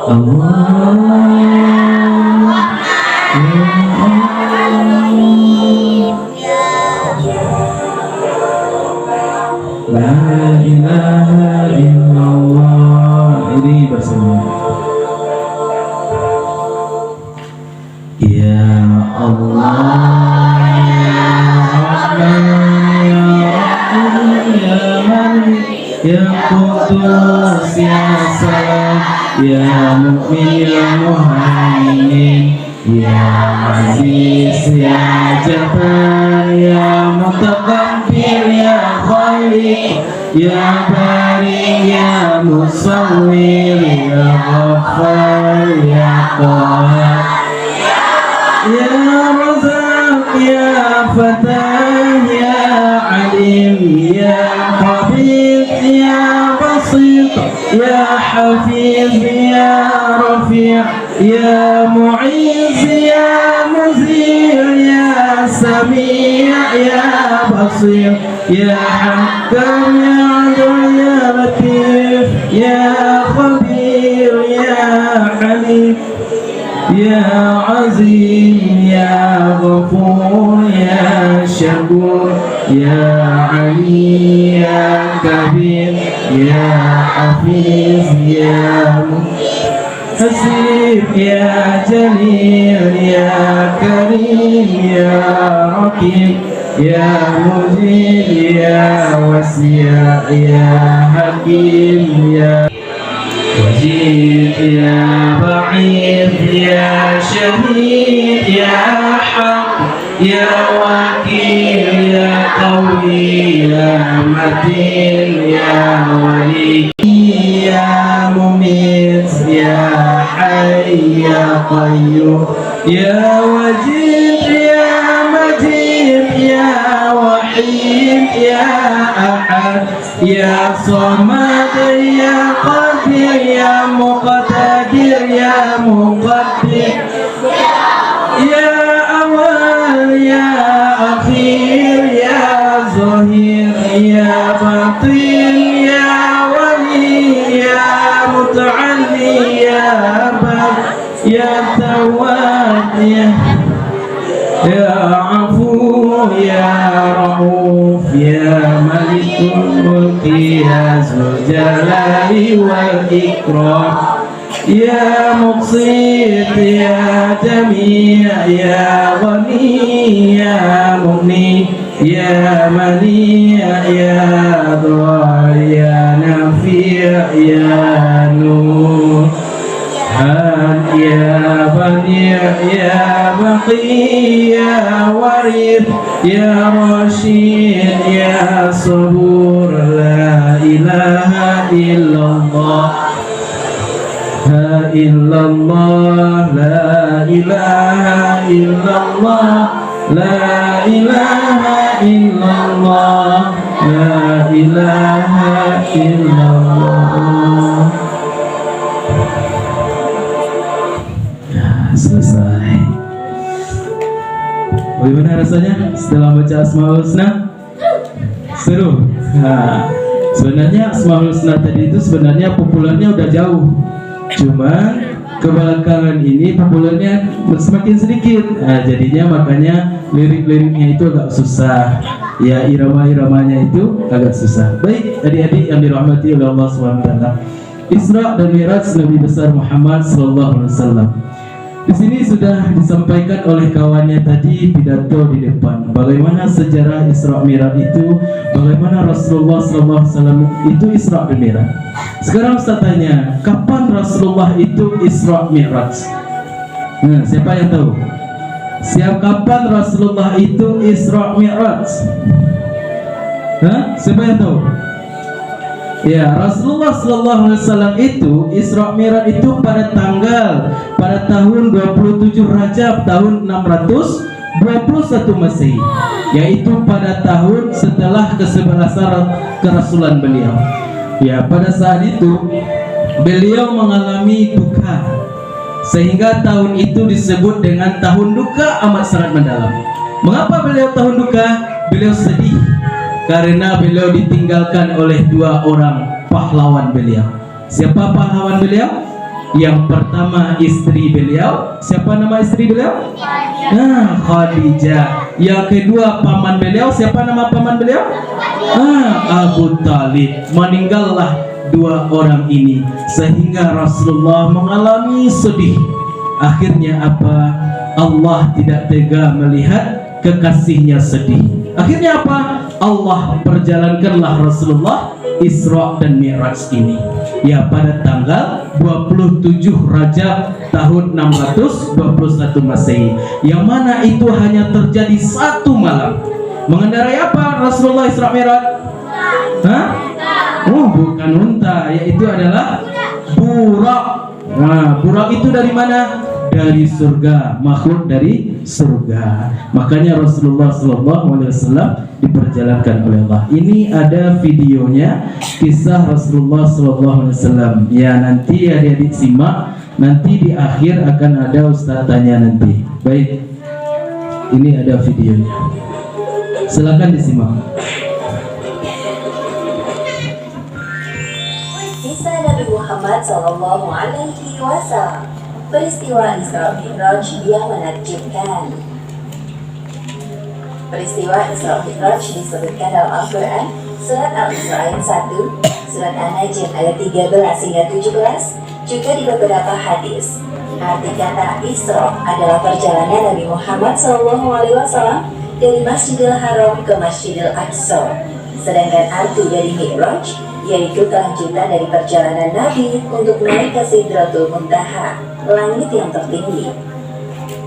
La ilaha illallah. Ini bersama. Ya Allah, ya Malik, ya Qudus, ya Salam, ya Mu'min, ya Muhaimin, ya Aziz, ya Jabbar, ya Mutakabbir, ya Khaliq, ya Bari, ya Musawwir, ya Ghaffar, ya Qahhar, ya Razak, ya Fatah, ya Alim, ya Habib, ya Basit, ya Hafiz, ya Rafi', ya Mu'iz, ya Muzir, ya Sami', ya Basir, ya Hakam, ya Adil, ya Latif, ya Khabir, ya Halim, ya Azim, ya Ghafur, ya Syakur, ya Ali, ya Kabir, ya Hafiz, ya Hasib, ya Jalil, ya Karim, ya Rakib, ya Mujib, ya Wasi', ya Hakim, ya Wajib, ya Ba'id, ya Syahid, ya Haq, ya Wakil, ya Qawi, ya Matin, ya Wali, ya Mumit, ya Hayy, ya Qayyum, ya Wajid, ya Majid, ya Wahid, ya Ahad, ya Samad, ya Qadir, ya Muqtadir, ya Muqaddir, ya Awal, ya Akhir, ya Zahir, ya Batin, ya Wali, ya Muta'alli, ya Bab, ya Tawwab, ya Afu, ya Rauf, ya Malikul Mulki, ya Zul Jalali wal Ikram, ya Muqsit, ya Jami', ya Ghani, ya Mughni, ya Mani', ya Dhar, ya Nafi', ya Nur, ya Bani', ya Baqi, ya Warith, ya Rashid, ya Sabur, la ilaha illallah, la illallah, la ilaha illallah, la ilaha illallah, la ilaha illallah. Selesai. Bagaimana rasanya setelah baca Asmaul Husna? Seru. Nah, sebenarnya Asmaul Husna tadi itu sebenarnya populernya udah jauh. Cuma kebelakangan ini populernya semakin sedikit. Nah, jadinya makanya lirik-liriknya itu agak susah. Ya, irama-iramanya itu agak susah. Baik, adik-adik yang dirahmati oleh Allah SWT. Isra dan Mi'raj Nabi besar Muhammad sallallahu alaihi wasallam. Di sini sudah disampaikan oleh kawannya tadi pidato di depan. Bagaimana sejarah Isra Mi'raj itu, bagaimana Rasulullah SAW itu Isra dan Mi'raj. Sekarang Ustaz tanya, kapan Rasulullah itu Isra Mi'raj? Nah, siapa yang tahu? Kapan Rasulullah itu Isra Mi'raj? Siapa yang tahu? Ya, Rasulullah SAW itu Isra Mi'raj itu pada tahun 27 Rajab tahun 621 Masehi, yaitu pada tahun setelah ke-11 kerasulan beliau. Ya, pada saat itu beliau mengalami duka, sehingga tahun itu disebut dengan tahun duka amat sangat mendalam. Mengapa beliau tahun duka? Beliau sedih karena beliau ditinggalkan oleh dua orang pahlawan beliau. Siapa pahlawan beliau? Yang pertama istri beliau, siapa nama istri beliau? Nah, Khadijah. Yang kedua paman beliau, siapa nama paman beliau? Abu Talib. Meninggallah dua orang ini sehingga Rasulullah mengalami sedih. Akhirnya apa? Allah tidak tega melihat kekasihnya sedih. Akhirnya apa? Allah perjalankanlah Rasulullah Isra dan Mi'raj ini ya pada tanggal 27 Rajab tahun 621 Masehi, yang mana itu hanya terjadi satu malam. Mengendarai apa Rasulullah Isra Mi'raj? Bukan unta, yaitu adalah burak. Nah, burak itu dari mana? Dari surga, makhluk dari surga. Makanya Rasulullah SAW diperjalankan oleh Allah. Ini ada videonya, kisah Rasulullah SAW. Ya, nanti adik-adik simak. Nanti di akhir akan ada ustaz tanya nanti. Baik, ini ada videonya. Silakan disimak. Kisah Nabi Muhammad SAW. Peristiwa Isra Mi'raj yang menakjubkan. Peristiwa Isra Mi'raj disebutkan dalam Al-Quran, surat Al-Isra ayat 1, surat An-Najm ayat 13 hingga 17, juga di beberapa hadis. Arti kata Isra adalah perjalanan Nabi Muhammad SAW dari Masjidil Haram ke Masjidil Aqsa. Sedangkan arti dari Mi'raj yaitu kelanjutan dari perjalanan Nabi untuk naik ke Sidratul Muntaha, langit yang tertinggi.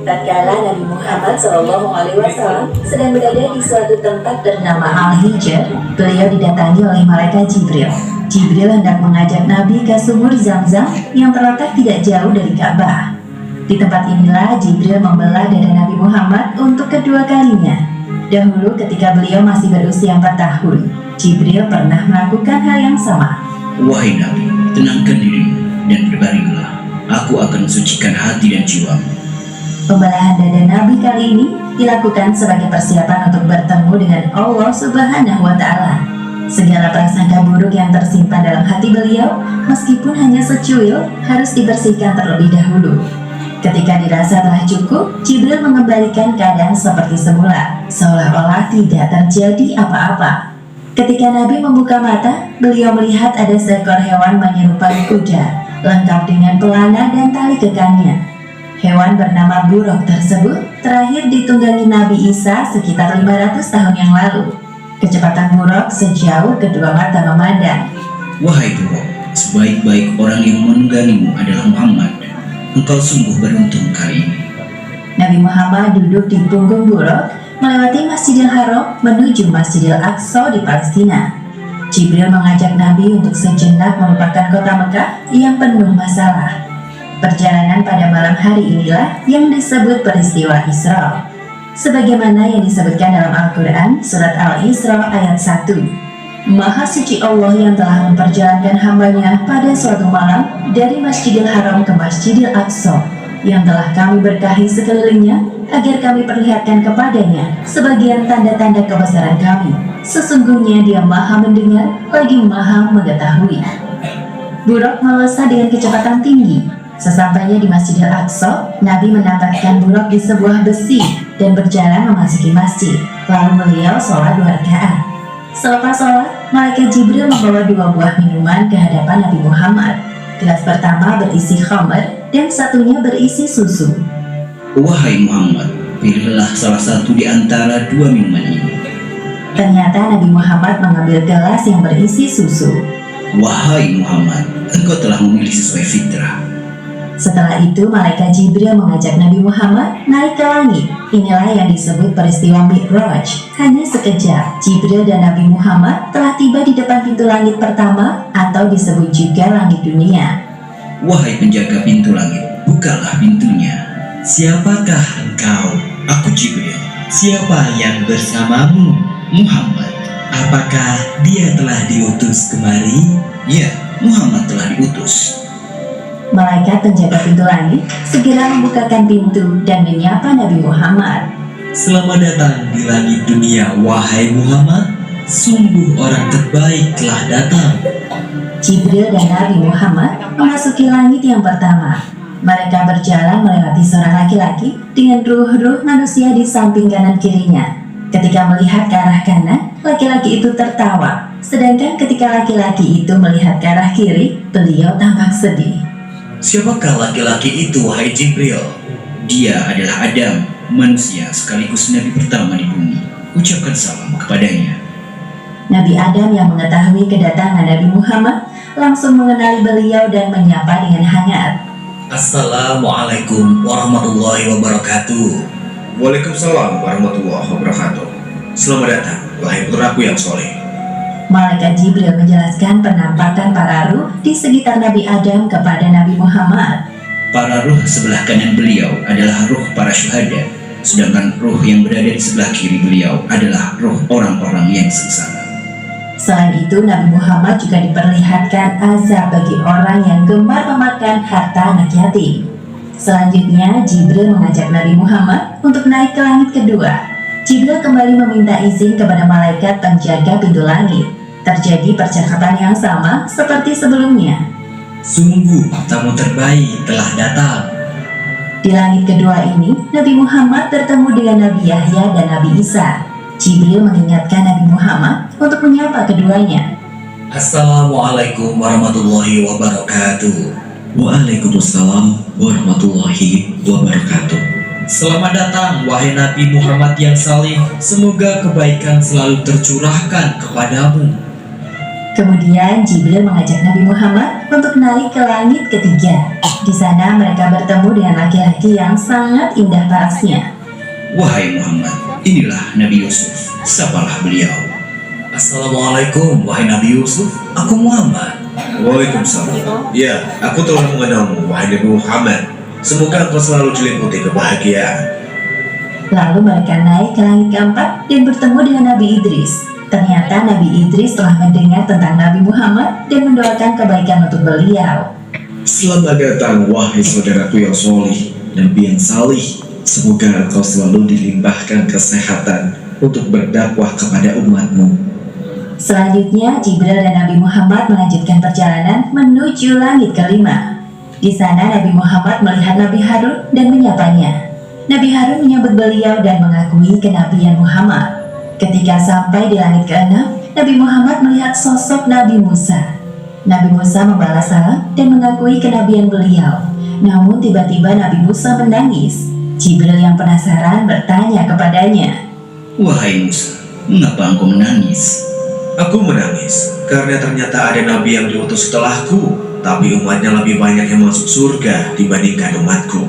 Tatkala Nabi Muhammad SAW sedang berada di suatu tempat bernama Al-Hijr, beliau didatangi oleh malaikat Jibril. Jibril hendak mengajak Nabi ke sumur Zam-Zam yang terletak tidak jauh dari Ka'bah. Di tempat inilah Jibril membelah dada Nabi Muhammad untuk kedua kalinya. Dahulu ketika beliau masih berusia 4 tahun, Jibril pernah melakukan hal yang sama. Wahai Nabi, tenangkan dirimu dan berbaringlah. Aku akan mensucikan hati dan jiwamu. Pembelahan dada Nabi kali ini dilakukan sebagai persiapan untuk bertemu dengan Allah Subhanahu wa Ta'ala. Segala prasangka buruk yang tersimpan dalam hati beliau, meskipun hanya secuil, harus dibersihkan terlebih dahulu. Ketika dirasa telah cukup, Jibril mengembalikan keadaan seperti semula, seolah-olah tidak terjadi apa-apa. Ketika Nabi membuka mata, beliau melihat ada seekor hewan menyerupai kuda, lengkap dengan pelana dan tali kekangnya. Hewan bernama buruk tersebut terakhir ditunggangi Nabi Isa sekitar 500 tahun yang lalu. Kecepatan buruk sejauh kedua mata memandang. Wahai buruk, sebaik-baik orang yang menunggangimu adalah Muhammad. Engkau sungguh beruntung kali ini. Nabi Muhammad duduk di punggung buruk, melewati Masjidil Haram menuju Masjidil Aqsa di Palestina. Jibril mengajak Nabi untuk sejenak melupakan kota Mekah yang penuh masalah. Perjalanan pada malam hari inilah yang disebut peristiwa Isra. Sebagaimana yang disebutkan dalam Al-Quran, surat Al-Isra ayat 1. Maha suci Allah yang telah memperjalankan hambanya pada suatu malam dari Masjidil Haram ke Masjidil Aqsa, yang telah kami berkahi sekelilingnya agar kami perlihatkan kepadanya sebagian tanda-tanda kebesaran kami. Sesungguhnya Dia Maha mendengar lagi Maha mengetahui. Buruk melesat dengan kecepatan tinggi. Sesampainya di Masjidil Aqsa, Nabi menempatkan buruk di sebuah besi dan berjalan memasuki masjid. Lalu beliau sholat 2 rakaat. Selepas sholat, malaikat Jibril membawa 2 buah minuman ke hadapan Nabi Muhammad. Gelas pertama berisi khamr dan satunya berisi susu. Wahai Muhammad, pilihlah salah satu di antara 2 minuman ini. Ternyata Nabi Muhammad mengambil gelas yang berisi susu. Wahai Muhammad, engkau telah memilih sesuai fitrah. Setelah itu, malaikat Jibril mengajak Nabi Muhammad naik ke langit. Inilah yang disebut peristiwa Mi'raj. Hanya sekejap, Jibril dan Nabi Muhammad telah tiba di depan pintu langit pertama, atau disebut juga langit dunia. Wahai penjaga pintu langit, bukalah pintunya. Siapakah engkau? Aku Jibril. Siapa yang bersamamu? Muhammad. Apakah dia telah diutus kemari? Ya, Muhammad telah diutus. Malaikat penjaga pintu langit segera membukakan pintu dan menyapa Nabi Muhammad. Selamat datang di langit dunia, wahai Muhammad. Sungguh orang terbaik telah datang. Jibril dan Nabi Muhammad memasuki langit yang pertama. Mereka berjalan melewati seorang laki-laki dengan ruh-ruh manusia di samping kanan kirinya. Ketika melihat ke arah kanan, laki-laki itu tertawa. Sedangkan ketika laki-laki itu melihat ke arah kiri, beliau tampak sedih. Siapakah laki-laki itu, wahai Jibril? Dia adalah Adam, manusia sekaligus nabi pertama di bumi. Ucapkan salam kepadanya. Nabi Adam yang mengetahui kedatangan Nabi Muhammad langsung mengenali beliau dan menyapa dengan hangat. Assalamualaikum warahmatullahi wabarakatuh. Waalaikumsalam warahmatullahi wabarakatuh. Selamat datang, wahai putraku yang soleh. Malaikat Jibril menjelaskan penampakan para ruh di sekitar Nabi Adam kepada Nabi Muhammad. Para ruh sebelah kanan beliau adalah ruh para syuhada, sedangkan ruh yang berada di sebelah kiri beliau adalah ruh orang-orang yang sengsara. Selain itu, Nabi Muhammad juga diperlihatkan azab bagi orang yang gemar memakan harta anak yatim. Selanjutnya, Jibril mengajak Nabi Muhammad untuk naik ke langit kedua. Jibril kembali meminta izin kepada malaikat penjaga pintu langit. Terjadi percakapan yang sama seperti sebelumnya. Sungguh tamu terbaik telah datang. Di langit kedua ini, Nabi Muhammad bertemu dengan Nabi Yahya dan Nabi Isa. Jibril mengingatkan Nabi Muhammad untuk menyapa keduanya. Assalamualaikum warahmatullahi wabarakatuh. Waalaikumsalam warahmatullahi wabarakatuh. Selamat datang wahai Nabi Muhammad yang saleh. Semoga kebaikan selalu tercurahkan kepadamu. Kemudian Jibril mengajak Nabi Muhammad untuk naik ke langit ketiga. Di sana mereka bertemu dengan laki-laki yang sangat indah parasnya. Wahai Muhammad, inilah Nabi Yusuf. Sapalah beliau. Assalamualaikum wahai Nabi Yusuf. Aku Muhammad. Waalaikumsalam. Ya, aku telah mengenalmu, wahai Nabi Muhammad. Semoga engkau selalu diliputi kebahagiaan. Lalu mereka naik ke langit keempat dan bertemu dengan Nabi Idris. Ternyata Nabi Idris telah mendengar tentang Nabi Muhammad dan mendoakan kebaikan untuk beliau. Selamat datang, wahai saudaraku yang soleh, Nabi yang salih. Semoga engkau selalu dilimpahkan kesehatan untuk berdakwah kepada umatmu. Selanjutnya, Jibril dan Nabi Muhammad melanjutkan perjalanan menuju langit kelima. Di sana Nabi Muhammad melihat Nabi Harun dan menyapanya. Nabi Harun menyambut beliau dan mengakui kenabian Muhammad. Ketika sampai di langit keenam, Nabi Muhammad melihat sosok Nabi Musa. Nabi Musa membalas salam dan mengakui kenabian beliau. Namun tiba-tiba Nabi Musa menangis. Jibril yang penasaran bertanya kepadanya. Wahai Musa, mengapa engkau menangis? Aku menangis karena ternyata ada nabi yang diutus setelahku, tapi umatnya lebih banyak yang masuk surga dibandingkan umatku.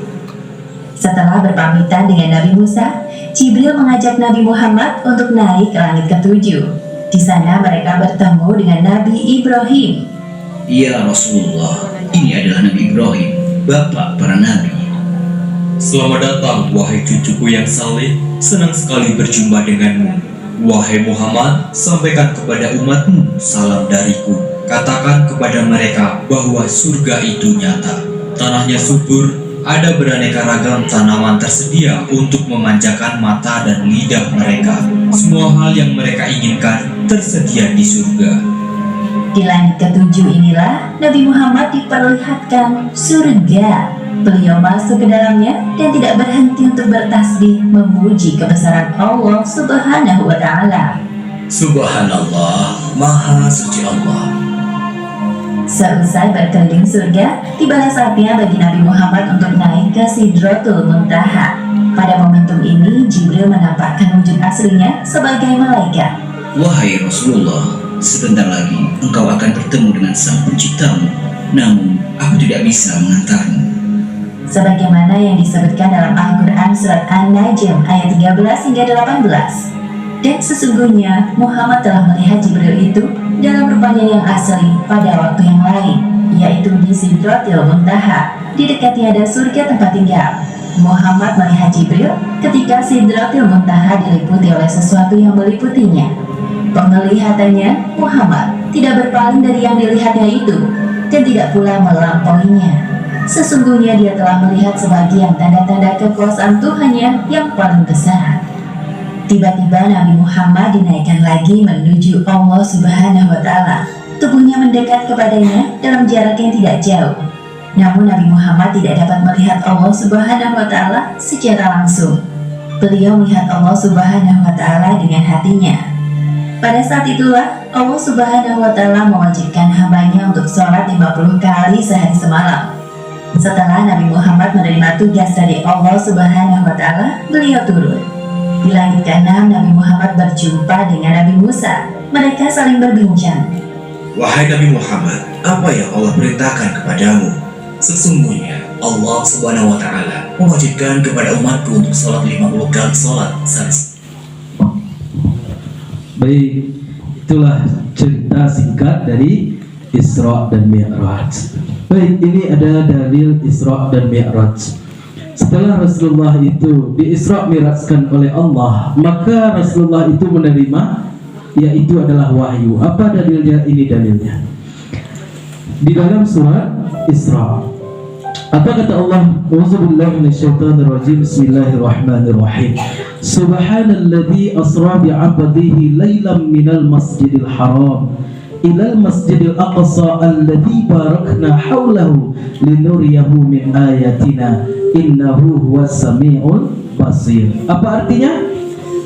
Setelah berpamitan dengan Nabi Musa, Jibril mengajak Nabi Muhammad untuk naik ke langit ketujuh. Di sana mereka bertemu dengan Nabi Ibrahim. Ya Rasulullah, ini adalah Nabi Ibrahim, bapak para nabi. Selamat datang wahai cucuku yang saleh. Senang sekali berjumpa denganmu. Wahai Muhammad, sampaikan kepada umatmu salam dariku. Katakan kepada mereka bahwa surga itu nyata. Tanahnya subur, ada beraneka ragam tanaman tersedia untuk memanjakan mata dan lidah mereka. Semua hal yang mereka inginkan tersedia di surga. Di langit ketujuh inilah Nabi Muhammad diperlihatkan surga. Beliau masuk ke dalamnya dan tidak berhenti untuk bertasbih memuji kebesaran Allah Subhanahu wa Ta'ala. Subhanallah, Maha Suci Allah. Seusai berkeliling surga, tibalah saatnya bagi Nabi Muhammad untuk naik ke Sidratul Muntaha. Pada momentum ini, Jibril menampakkan wujud aslinya sebagai malaikat. Wahai Rasulullah, sebentar lagi engkau akan bertemu dengan Sang Penciptamu. Namun, aku tidak bisa mengantarmu. Sebagaimana yang disebutkan dalam Al-Quran Surat An-Najm ayat 13 hingga 18. Dan sesungguhnya Muhammad telah melihat Jibril itu dalam rupanya yang asli pada waktu yang lain, yaitu di Sidratil Muntaha, di dekatnya ada surga tempat tinggal. Muhammad melihat Jibril ketika Sidratil Muntaha diliputi oleh sesuatu yang meliputinya. Penglihatannya, Muhammad tidak berpaling dari yang dilihatnya itu, dan tidak pula melampauinya. Sesungguhnya dia telah melihat sebagian tanda-tanda kekuasaan Tuhannya yang paling besar. Tiba-tiba Nabi Muhammad dinaikkan lagi menuju Allah Subhanahu wa Ta'ala. tubuhnya mendekat kepadanya dalam jarak yang tidak jauh. Namun Nabi Muhammad tidak dapat melihat Allah Subhanahu wa Ta'ala secara langsung. Beliau melihat Allah Subhanahu wa Ta'ala dengan hatinya. Pada saat itulah Allah Subhanahu wa Ta'ala mewajibkan hambanya untuk sholat 50 kali sehari semalam. Setelah Nabi Muhammad menerima tugas dari Allah Subhanahu wa Ta'ala, beliau turun. Di langit ke-6, Nabi Muhammad berjumpa dengan Nabi Musa. Mereka saling berbincang. Wahai Nabi Muhammad, apa yang Allah perintahkan kepadamu? Sesungguhnya Allah Subhanahu wa Ta'ala mewajibkan kepada umatku untuk sholat 50 kali sholat sehari. Baik, itulah cerita singkat dari Isra dan Mi'raj. Baik, ini ada dalil Isra dan Mi'raj. Setelah Rasulullah itu di-Isra Mi'rajkan oleh Allah, maka Rasulullah itu menerima, yaitu adalah wahyu. Apa dalilnya? Ini dalilnya di dalam surat Isra. Apa kata Allah? Auzubillahi minasyaitonirrajim. Bismillahirrahmanirrahim. Subhanalladzi asra bi'abdihi lailan minal masjidil haram ilal masjidil aqsa alladzi barakna haulahu linuriyahu min ayatina innahu huwas samiul basir. Apa artinya?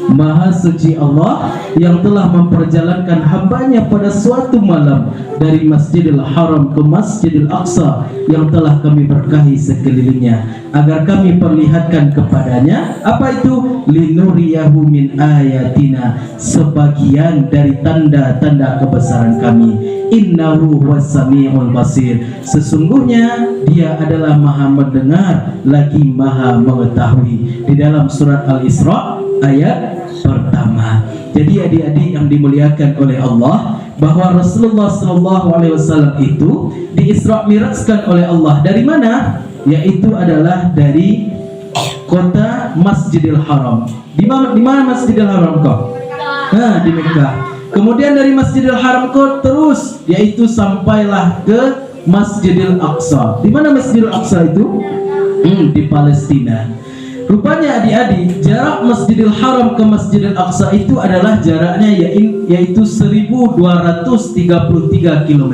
Maha suci Allah yang telah memperjalankan hambanya pada suatu malam dari Masjidil Haram ke Masjidil Aqsa yang telah kami berkahi sekelilingnya, agar kami perlihatkan kepadanya apa itu? Linuriyahu min ayatina, sebagian dari tanda-tanda kebesaran kami. Innahu huwas samiul basir, sesungguhnya dia adalah maha mendengar lagi maha mengetahui. Di dalam surat Al-Isra ayat pertama. Jadi adik-adik yang dimuliakan oleh Allah, bahwa Rasulullah SAW itu di-Isra Mi'rajkan oleh Allah dari mana? Yaitu adalah dari kota Masjidil Haram. Di mana Masjidil Haram kok? Nah, di Mekah. Kemudian dari Masjidil Haram kok terus, yaitu sampailah ke Masjidil Aqsa. Di mana Masjidil Aqsa itu? Di Palestina. Rupanya adik-adik, jarak Masjidil Haram ke Masjidil Aqsa itu adalah jaraknya yaitu 1233 km.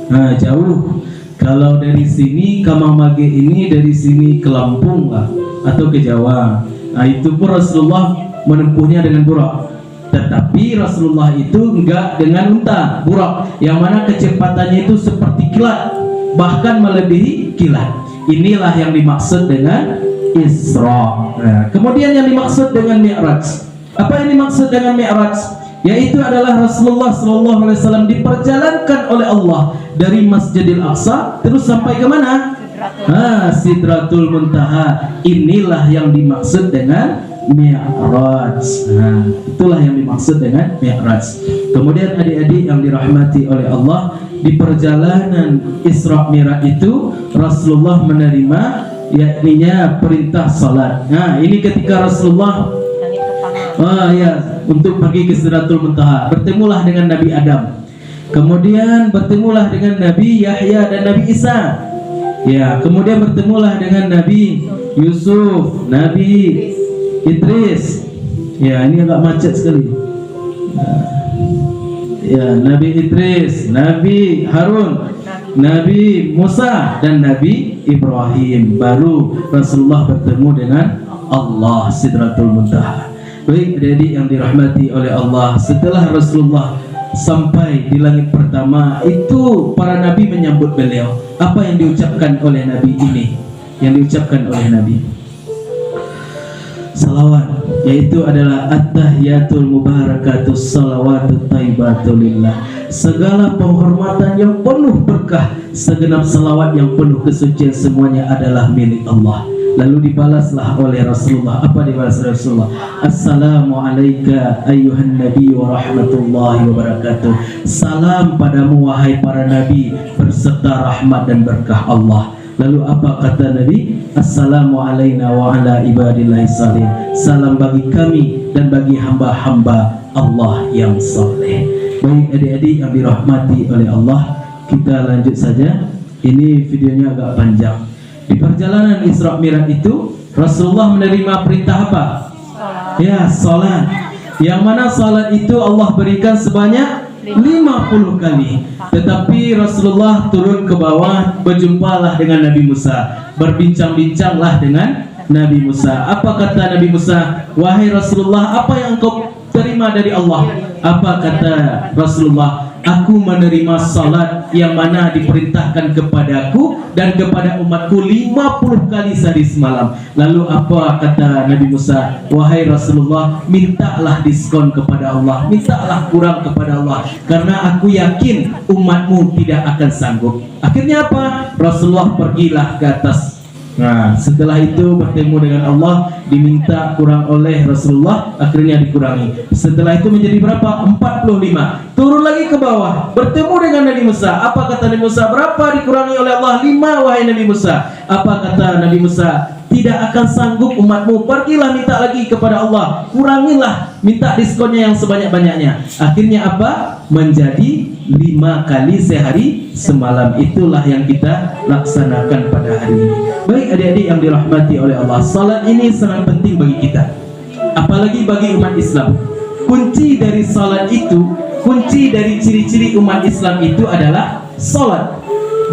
Nah, jauh. Kalau dari sini ke Mamage ini, dari sini ke Lampung lah, atau ke Jawa. Nah, itu pun Rasulullah menempuhnya dengan burak. Tetapi Rasulullah itu enggak dengan unta, burak, yang mana kecepatannya itu seperti kilat, bahkan melebihi kilat. Inilah yang dimaksud dengan Isra. Nah, kemudian yang dimaksud dengan Mi'raj. Apa yang dimaksud dengan Mi'raj? Yaitu adalah Rasulullah SAW diperjalankan oleh Allah dari Masjidil Aqsa terus sampai ke mana? Sidratul Muntaha. Inilah yang dimaksud dengan Mi'raj. Nah, itulah yang dimaksud dengan Mi'raj. Kemudian adik-adik yang dirahmati oleh Allah, di perjalanan Isra Mi'raj itu Rasulullah menerima yakninya perintah salat. Nah, ini ketika Rasulullah untuk pergi ke Sidratul Muntaha, bertemulah dengan Nabi Adam. Kemudian bertemulah dengan Nabi Yahya dan Nabi Isa. Ya, kemudian bertemulah dengan Nabi Yusuf, Nabi Idris. Ya, ini agak macet sekali. Ya, Nabi Idris, Nabi Harun, Nabi Musa dan Nabi Ibrahim. Baru Rasulullah bertemu dengan Allah Sidratul Muntaha. Baik adik-adik yang dirahmati oleh Allah, setelah Rasulullah sampai di langit pertama itu para nabi menyambut beliau. Apa yang diucapkan oleh nabi ini? Yang diucapkan oleh nabi salawat, yaitu adalah at-tahiyatul mubarakatus salawatut thayyibatul lillah. Segala penghormatan yang penuh berkah, segenap salawat yang penuh kesucian, semuanya adalah milik Allah. Lalu dibalaslah oleh Rasulullah. Apa dibalas Rasulullah? Assalamu alayka ayyuhan nabi wa rahmatullahi wa barakatuh. Salam padamu wahai para nabi berserta rahmat dan berkah Allah. Lalu apa kata Nabi? Assalamu alayna wa ala ibadillahi salihin. Salam bagi kami dan bagi hamba-hamba Allah yang saleh. Baik adik-adik yang dirahmati oleh Allah, kita lanjut saja. Ini videonya agak panjang. Di perjalanan Isra Mi'raj itu Rasulullah menerima perintah apa? Ya, salat. Yang mana salat itu Allah berikan sebanyak 50 kali. Tetapi Rasulullah turun ke bawah, berjumpalah dengan Nabi Musa, berbincang-bincanglah dengan Nabi Musa. Apa kata Nabi Musa? Wahai Rasulullah, apa yang engkau terima dari Allah? Apa kata Rasulullah? Aku menerima salat yang mana diperintahkan kepadaku dan kepada umatku 50 kali sehari semalam. Lalu apa kata Nabi Musa? Wahai Rasulullah, mintalah diskon kepada Allah, mintalah kurang kepada Allah, karena aku yakin umatmu tidak akan sanggup. Akhirnya apa? Rasulullah pergilah ke atas. Nah, setelah itu bertemu dengan Allah, diminta kurang oleh Rasulullah, akhirnya dikurangi. Setelah itu menjadi berapa? 45. Turun lagi ke bawah, bertemu dengan Nabi Musa. Apa kata Nabi Musa? Berapa dikurangi oleh Allah? 5 wahai Nabi Musa. Apa kata Nabi Musa? Tidak akan sanggup umatmu. Pergilah minta lagi kepada Allah, kurangilah, minta diskonnya yang sebanyak-banyaknya. Akhirnya apa? Menjadi 5 kali sehari semalam. Itulah yang kita laksanakan pada hari ini. Baik adik-adik yang dirahmati oleh Allah, salat ini sangat penting bagi kita, apalagi bagi umat Islam. Kunci dari salat itu, kunci dari ciri-ciri umat Islam itu adalah salat.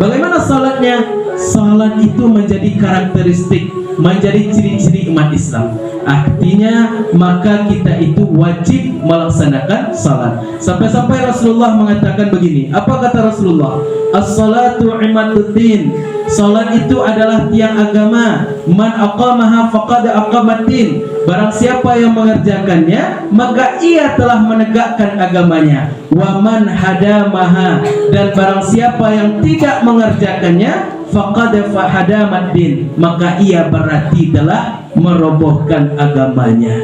Bagaimana salatnya? Salat itu menjadi karakteristik, menjadi ciri-ciri umat Islam. Artinya maka kita itu wajib melaksanakan salat. Sampai-sampai Rasulullah mengatakan begini. Apa kata Rasulullah? As-salatu imaduddin. Salat itu adalah tiang agama. Man aqamaha faqad aqamaddin. Barang siapa yang mengerjakannya, maka ia telah menegakkan agamanya. Wa man hadamaha. Dan barang siapa yang tidak mengerjakannya, faqad fahadamaddin, maka ia berarti telah merobohkan agamanya.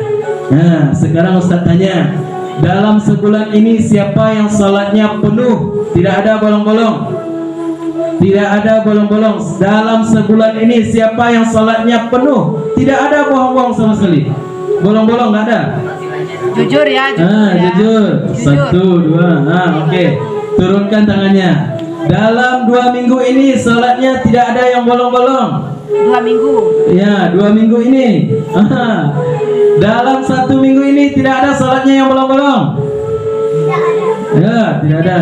Nah, sekarang Ustaz tanya, dalam sebulan ini siapa yang salatnya penuh, tidak ada bolong-bolong? Tidak ada bolong-bolong. Dalam sebulan ini siapa yang salatnya penuh, tidak ada bohong-bohong sama sekali? Bolong-bolong nggak ada? Jujur ya, jujur. 1, 2, oke. Turunkan tangannya. Dalam 2 minggu ini salatnya tidak ada yang bolong-bolong. 2 minggu. Ya, 2 minggu ini. Dalam 1 minggu ini tidak ada salatnya yang bolong-bolong. Ya, tidak ada.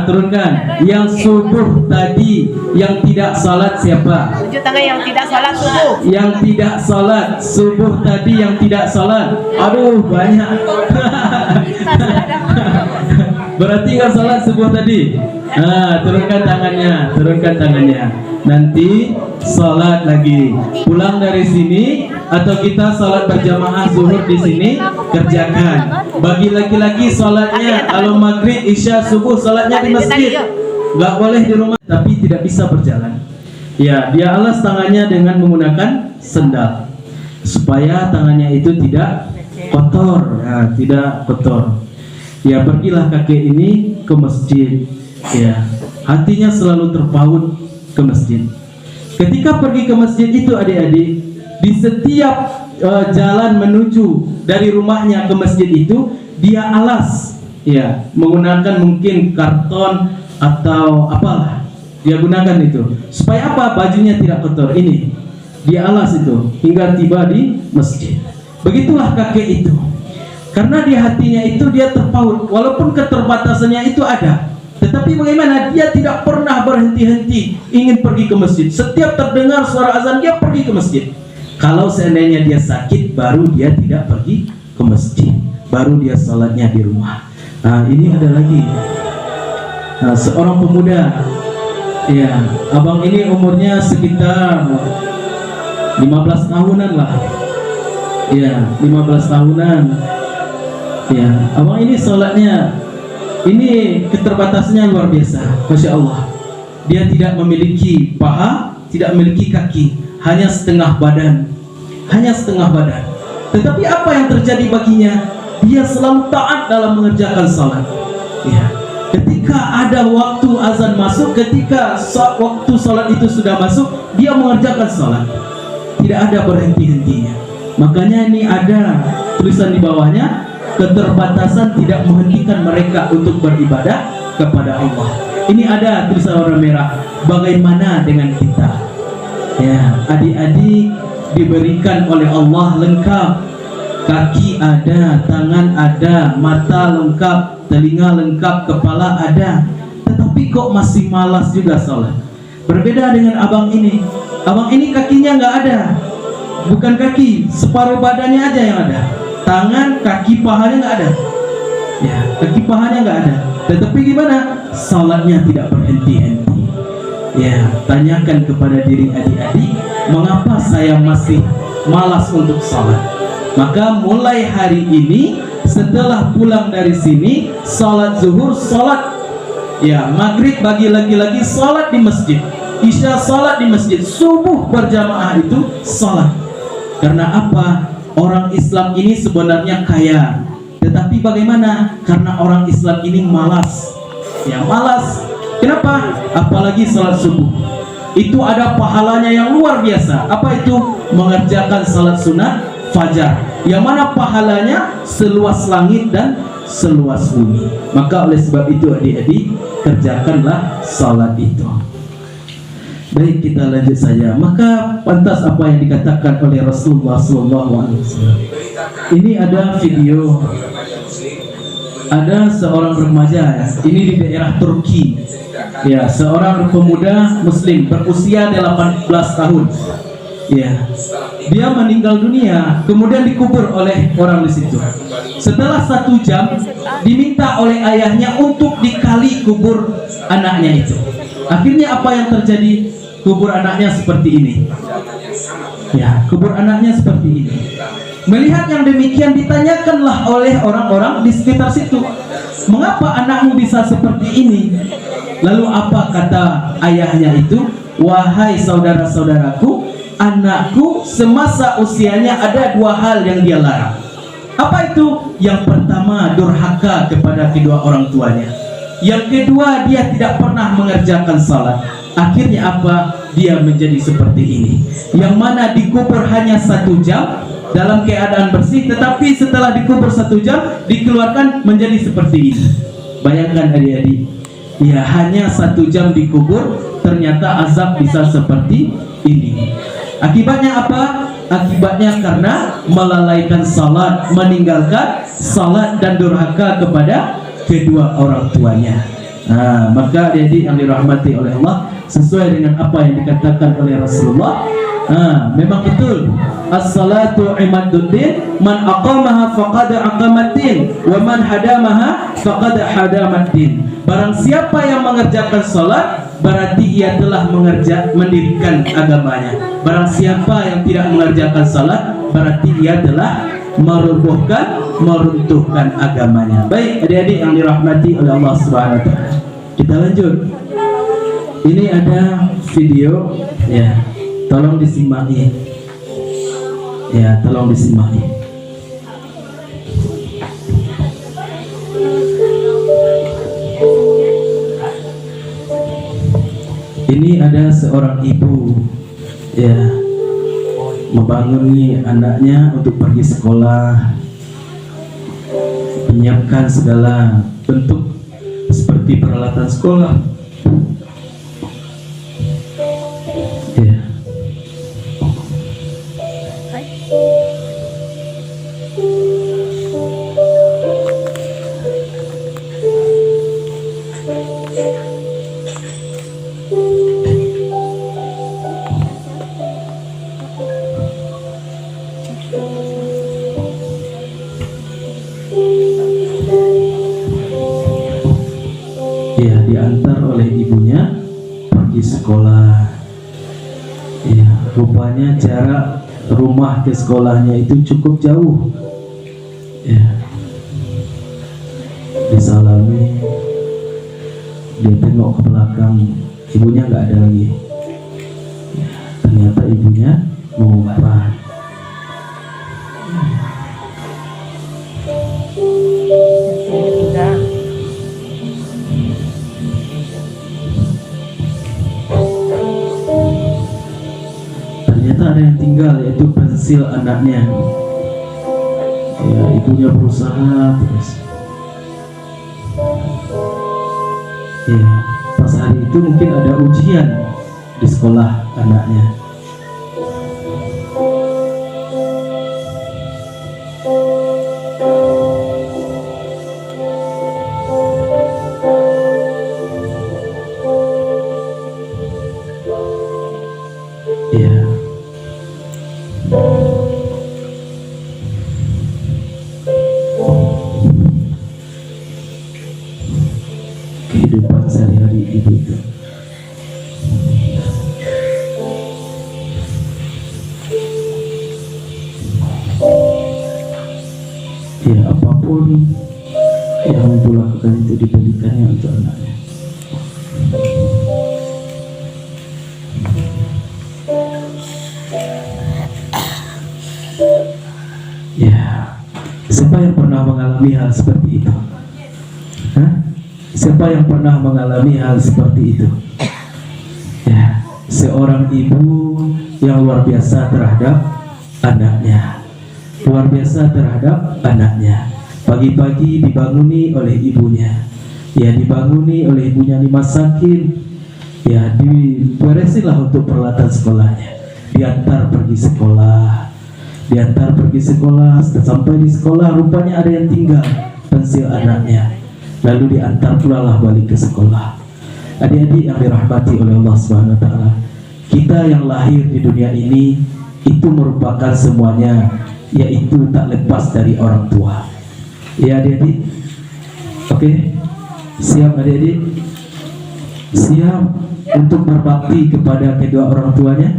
Turunkan. Yang subuh tadi yang tidak salat siapa? Tunjuk tangan yang tidak salat subuh. Yang tidak salat subuh tadi, yang tidak salat. Aduh, banyak. Berarti nggak salat subuh tadi. Turunkan tangannya, turunkan tangannya. Nanti salat lagi. Pulang dari sini atau kita salat berjamaah zuhur di sini, kerjakan. Bagi laki-laki salatnya kalau maghrib, isya, subuh salatnya di masjid. Nggak boleh di rumah, tapi tidak bisa berjalan. Ya, dia alas tangannya dengan menggunakan sendal supaya tangannya itu tidak kotor. Ya, tidak kotor. Ya, pergilah kakek ini ke masjid. Ya, hatinya selalu terpaut ke masjid. Ketika pergi ke masjid itu adik-adik, di setiap jalan menuju dari rumahnya ke masjid itu dia alas, ya, menggunakan mungkin karton atau apalah dia gunakan itu supaya apa? Bajunya tidak kotor. Ini dia alas itu hingga tiba di masjid. Begitulah kakek itu. Karena di hatinya itu dia terpaut, walaupun keterbatasannya itu ada, tetapi bagaimana dia tidak pernah berhenti-henti ingin pergi ke masjid. Setiap terdengar suara azan dia pergi ke masjid. Kalau seandainya dia sakit, baru dia tidak pergi ke masjid, baru dia salatnya di rumah. Nah, ini ada lagi seorang pemuda. Ya, abang ini umurnya sekitar 15 tahunan lah. Ya, 15 tahunan. Ya, abang ini salatnya ini keterbatasannya luar biasa, masya Allah. Dia tidak memiliki paha, tidak memiliki kaki, hanya setengah badan, Tetapi apa yang terjadi baginya? Dia selalu taat dalam mengerjakan salat. Ya, ketika ada waktu azan masuk, ketika waktu salat itu sudah masuk, dia mengerjakan salat, tidak ada berhenti-hentinya. Makanya ini ada tulisan di bawahnya, keterbatasan tidak menghentikan mereka untuk beribadah kepada Allah. Ini ada tulisan warna merah. Bagaimana dengan kita? Ya, adik-adik diberikan oleh Allah lengkap. kaki ada, tangan ada, mata lengkap, telinga lengkap, kepala ada, tetapi kok masih malas juga sholat. Berbeda dengan abang ini. Abang ini kakinya nggak ada, bukan kaki, separuh badannya aja yang ada. Tangan, kaki, pahanya nggak ada. Ya, kaki pahanya nggak ada. Tetapi gimana? Salatnya tidak berhenti-henti. Ya, tanyakan kepada diri adik-adik, mengapa saya masih malas untuk salat? Maka mulai hari ini, setelah pulang dari sini, salat zuhur, salat ya maghrib bagi lagi-lagi salat di masjid, isya salat di masjid, subuh berjamaah itu salat. Karena apa? Orang Islam ini sebenarnya kaya, tetapi bagaimana? Karena orang Islam ini malas. Ya malas. Kenapa? Apalagi salat subuh. Itu ada pahalanya yang luar biasa. Apa itu? Mengerjakan salat sunat fajar. Yang mana pahalanya seluas langit dan seluas bumi. Maka oleh sebab itu adik-adik, kerjakanlah salat itu. Baik, kita lanjut saja. Maka pantas apa yang dikatakan oleh Rasulullah SAW. Ini ada video, ada seorang remaja, ini di daerah Turki, ya, seorang pemuda Muslim berusia 18 tahun. Ya, dia meninggal dunia, kemudian dikubur oleh orang di situ. Setelah 1 jam, diminta oleh ayahnya untuk dikali kubur anaknya itu. Akhirnya apa yang terjadi? Kubur anaknya seperti ini. Ya, kubur anaknya seperti ini. Melihat yang demikian, ditanyakanlah oleh orang-orang di sekitar situ, mengapa anakmu bisa seperti ini? Lalu apa kata ayahnya itu? Wahai saudara-saudaraku, anakku semasa usianya ada 2 hal yang dia larang. Apa itu? Yang pertama, durhaka kepada kedua orang tuanya. Yang kedua, dia tidak pernah mengerjakan salat. Akhirnya apa? Dia menjadi seperti ini. Yang mana dikubur hanya 1 jam dalam keadaan bersih, tetapi setelah dikubur 1 jam dikeluarkan menjadi seperti ini. Bayangkan adik-adik, ya hanya 1 jam dikubur, ternyata azab bisa seperti ini. Akibatnya apa? Akibatnya karena melalaikan salat, meninggalkan salat dan durhaka kepada kedua orang tuanya. Nah, maka adik-adik yang dirahmati oleh Allah, sesuai dengan apa yang dikatakan oleh Rasulullah, memang betul, as-salatu imaduddin, man aqamaha faqad aqamaddin, wa man hadamaha faqad hadamaddin. Barang siapa yang mengerjakan salat, berarti ia telah mendirikan agamanya. Barang siapa yang tidak mengerjakan salat, berarti ia telah meruntuhkan agamanya. Baik adik-adik yang dirahmati oleh Allah Subhanahu wa taala. Kita lanjut. Ini ada video, ya. Tolong disimaki. Ya, tolong disimaki. Ini ada seorang ibu, ya, membanguni anaknya untuk pergi sekolah, menyiapkan segala bentuk seperti peralatan sekolah. Ya. Ya, diantar oleh ibunya pergi sekolah. Ya, rupanya jarak rumah ke sekolahnya itu cukup jauh. Ya, disalami, dia tengok ke belakang, ibunya nggak ada lagi. Ya, ternyata ibunya ngumpet. Ternyata ada yang tinggal, yaitu pensil anaknya. Ya, ibunya berusaha terus. Ya, pas hari itu mungkin ada ujian di sekolah anaknya. itu dibelikannya untuk anaknya. Ya, siapa yang pernah mengalami hal seperti itu? Hah? Siapa yang pernah mengalami hal seperti itu? Ya, seorang ibu yang luar biasa terhadap anaknya, luar biasa terhadap anaknya. Pagi-pagi dibanguni oleh ibunya, ya dibanguni oleh ibunya, dimasakin, ya diberesinlah untuk peralatan sekolahnya, diantar pergi sekolah, diantar pergi sekolah. Sampai di sekolah rupanya ada yang tinggal pensil anaknya, lalu diantar pula lah balik ke sekolah. Adik-adik yang dirahmati oleh Allah Subhanahu wa Ta'ala, kita yang lahir di dunia ini itu merupakan semuanya, yaitu tak lepas dari orang tua. Ya adik-adik, oke, siap adik-adik, siap untuk berbakti kepada kedua orang tuanya?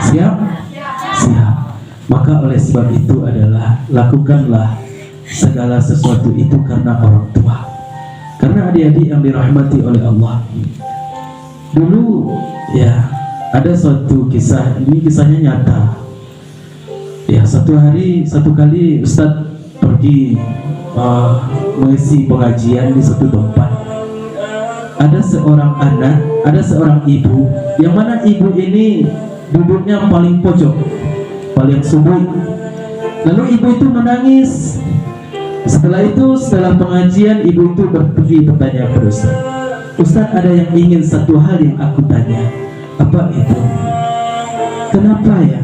Siap? Siap. Maka oleh sebab itu adalah lakukanlah segala sesuatu itu karena orang tua. Karena adik-adik yang dirahmati oleh Allah, dulu ya ada suatu kisah, ini kisahnya nyata. Ya, satu kali Ustadz pergi mengisi pengajian di satu tempat. Ada seorang anak, ada seorang ibu, yang mana ibu ini duduknya paling pojok, paling sudut. Lalu ibu itu menangis. Setelah pengajian, ibu itu pergi bertanya kepada Ustaz. Ustaz, ada yang ingin satu hal yang aku tanya. Apa itu? Kenapa ya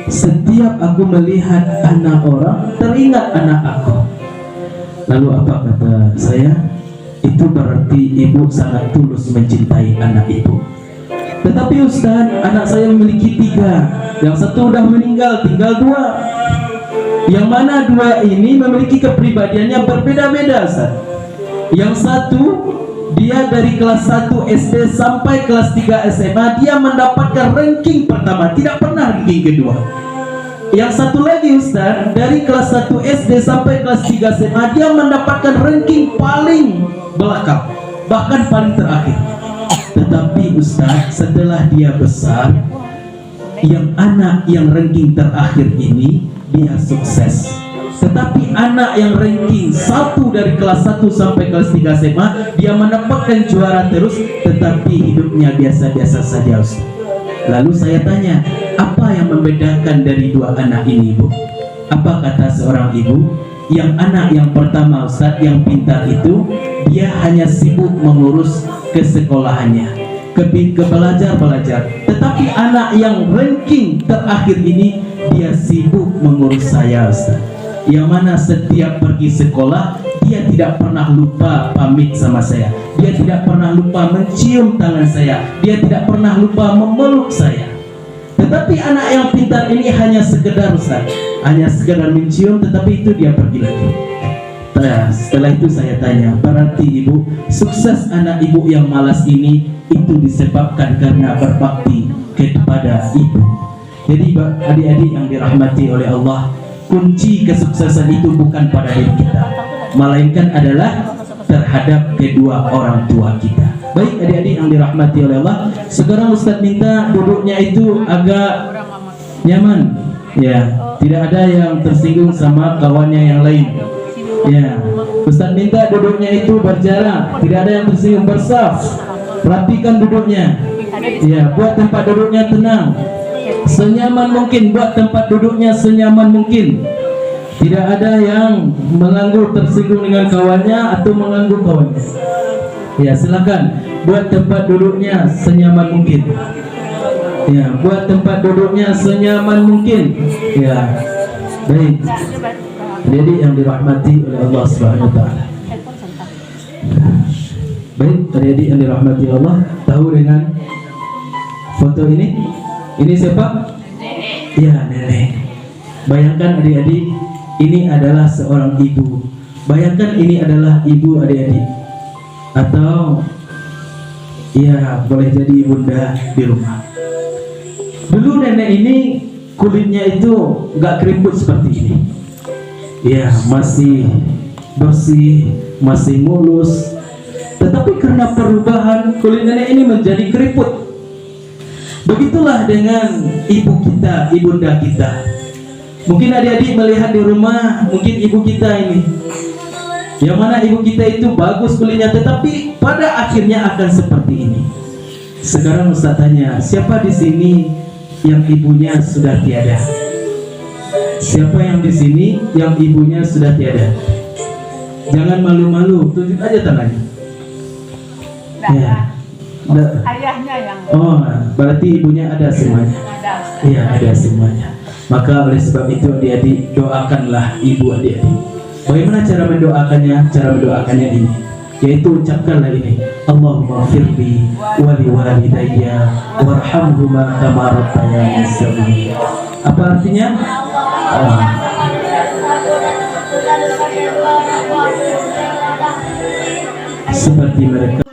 setiap aku melihat anak orang teringat anak aku? Lalu apa kata saya? Itu berarti ibu sangat tulus mencintai anak ibu. Tetapi Ustaz, anak saya memiliki 3. Yang satu sudah meninggal, tinggal 2. Yang mana 2 ini memiliki kepribadiannya berbeda-beda, Ustaz. Yang satu, dia dari kelas 1 SD sampai kelas 3 SMA, dia mendapatkan ranking pertama, tidak pernah ranking kedua. Yang satu lagi Ustaz, dari kelas 1 SD sampai kelas 3 SMA, dia mendapatkan ranking paling belakang, bahkan paling terakhir. Tetapi Ustaz, setelah dia besar, yang anak yang ranking terakhir ini dia sukses. Tetapi anak yang ranking 1 dari kelas 1 sampai kelas 3 SMA, dia mendapatkan juara terus, tetapi hidupnya biasa-biasa saja, Ustaz. Lalu saya tanya, apa yang membedakan dari 2 anak ini, Bu? Apa kata seorang ibu? Yang anak yang pertama, Ustaz, yang pintar itu, dia hanya sibuk mengurus kesekolahannya, ke belajar. Tetapi anak yang ranking terakhir ini, dia sibuk mengurus saya, Ustaz. Yang mana setiap pergi sekolah, dia tidak pernah lupa pamit sama saya, dia tidak pernah lupa mencium tangan saya, dia tidak pernah lupa memeluk saya. Tetapi anak yang pintar ini hanya sekedar, Ustaz, hanya sekedar mencium, tetapi itu dia pergi lagi. Nah, setelah itu saya tanya, berarti ibu, sukses anak ibu yang malas ini itu disebabkan karena berbakti kepada ibu. Jadi adik-adik yang dirahmati oleh Allah, kunci kesuksesan itu bukan pada diri kita, melainkan adalah terhadap kedua orang tua kita. Baik adik-adik yang dirahmati oleh Allah, sekarang Ustaz minta duduknya itu agak nyaman, ya, tidak ada yang tersinggung sama kawannya yang lain. Ya, Ustaz minta duduknya itu berjarak, tidak ada yang tersinggung, bersaf, rapikan duduknya. Ya, buat tempat duduknya tenang, senyaman mungkin, buat tempat duduknya senyaman mungkin. Tidak ada yang mengganggu, tersinggung dengan kawannya atau mengganggu kawannya. Ya, silakan buat tempat duduknya senyaman mungkin. Ya, buat tempat duduknya senyaman mungkin. Ya, baik. Jadi yang dirahmati oleh Allah Subhanahu wa Ta'ala. Baik, adik-adik yang dirahmati Allah, tahu dengan foto ini? Ini siapa? Ya, nenek. Bayangkan adik-adik, ini adalah seorang ibu. Bayangkan ini adalah ibu adik-adik, atau ya boleh jadi ibunda di rumah. Dulu nenek ini kulitnya itu nggak keriput seperti ini. Ya, masih bersih, masih mulus. Tetapi karena perubahan kulit nenek ini menjadi keriput. Begitulah dengan ibu kita, ibunda kita. Mungkin adik-adik melihat di rumah, mungkin ibu kita ini, yang mana ibu kita itu bagus kulitnya, tetapi pada akhirnya akan seperti ini. Sekarang Ustaz tanya, siapa di sini yang ibunya sudah tiada? Siapa yang di sini yang ibunya sudah tiada? Jangan malu-malu, tunjuk aja tangannya. Ya. Ayahnya yang Oh, berarti ibunya ada semuanya. ada. Iya, ada semuanya. Maka oleh sebab itu adik-adik, doakanlah ibu adik-adik. Bagaimana cara mendoakannya? Cara mendoakannya ini, yaitu ucapkanlah ini: Allahumma firli wa liwalidayya warhamhuma kama rabbayani shaghira. Apa artinya? Seperti mereka.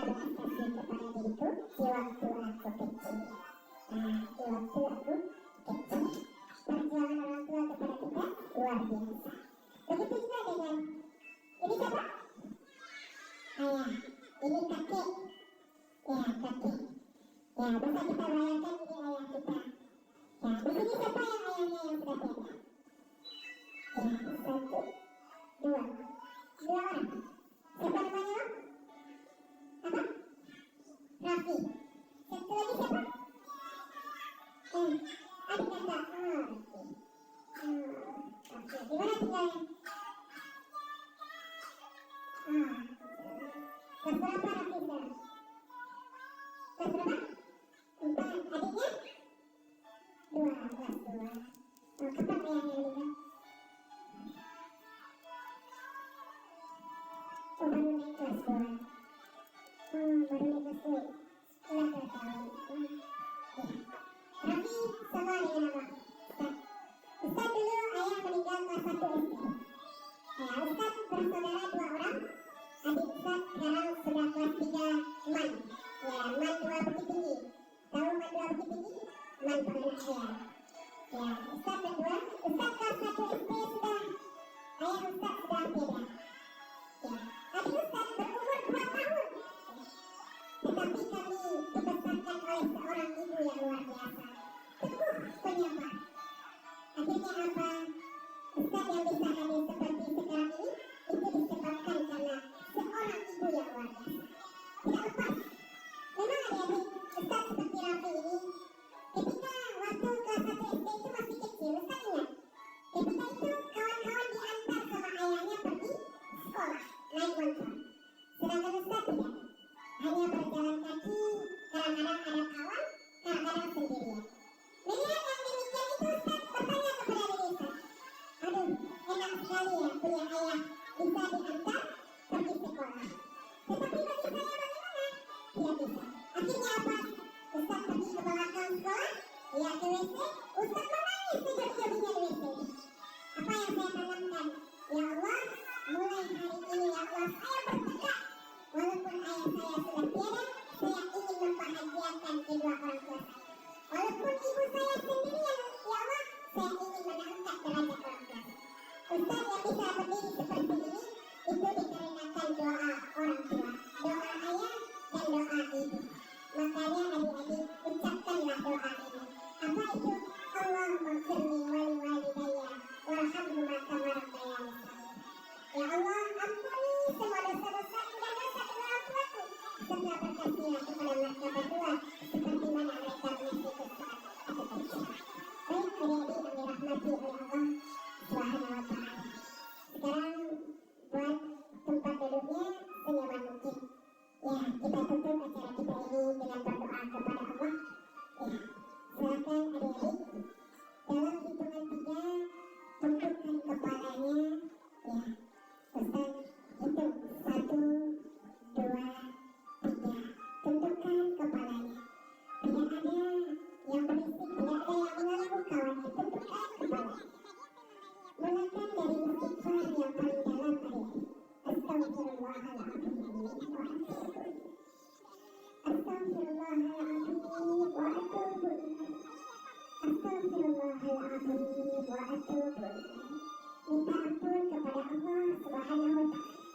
Minta ampun kepada Allah Subhanahu wa Ta'ala.